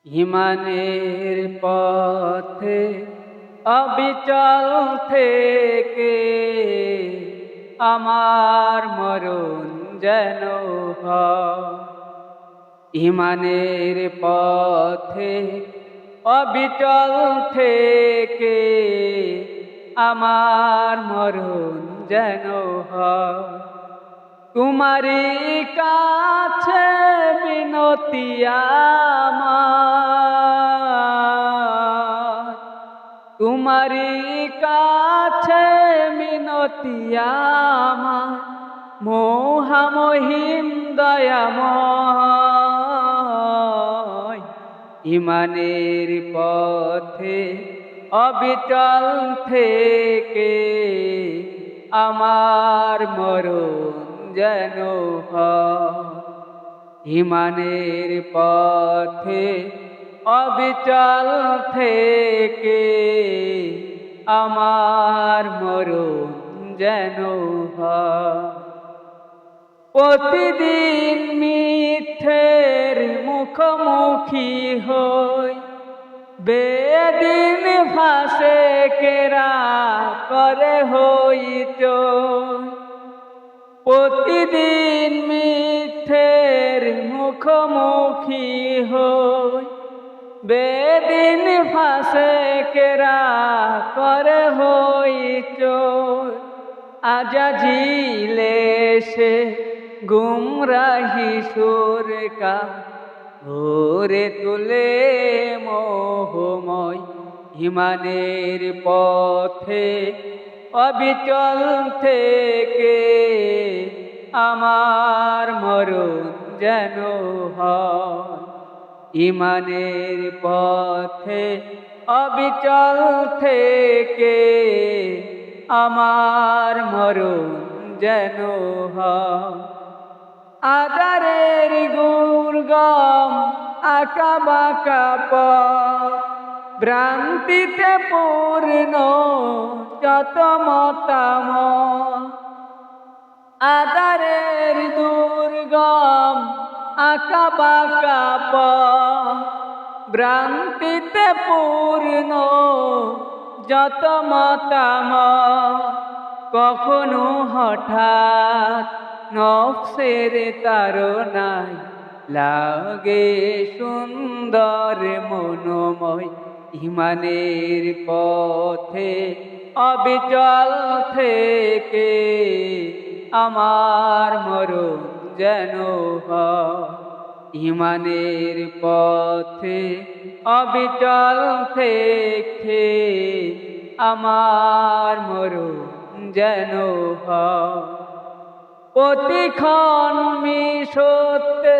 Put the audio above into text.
ইমানের পথে অবিচল থেকে আমার মরণ যেন হয়। ইমানের পথে অবিচল থেকে আমার মরণ যেন হয়। তোমারই কাছে বিনতি আমার, তোমারই কাছে মিনতি আমার, মহামহিম দয়াময়। ইমানের পথে অবিচল থেকে আমার মরণ যেন হয়। ইমানের পথে অবিচল থেকে আমার মরণ যেন হয়। প্রতিদিন মিথ্যের মুখোমুখি হই, বেদিন ফাঁসে কেরা করে হইচই। প্রতিদিন মিথ্যের মুখোমুখি হই, বেদিন ফাঁসে কেরা করে হইচই। আজাজিলে সে গুমরাহি সুরকা ভরে তুলে মোহময়। ইমানের পথে অবিচল থেকে আমার মরণ যেন হয়। ইমানের পথে অবিচল থেকে আমার মরণ যেন হয়। আদারের দুর্গম আঁকা বাঁকা পথ, ভ্রান্তিতে পূর্ণ যত মতামত। আদারের দুর্গম আঁকা বাঁকা পথ, ভ্রান্তিতে পূর্ণ যত মতামত। কখনো হঠাৎ নফসের তাড়নায় লাগে সুন্দর মনোময়। ইমানের পথে অবিচল থেকে আমার মরণ যেন হয়। ইমানের পথে অবিচল থেকে আমার মরণ যেন হয়। প্রতিক্ষণ সত্যে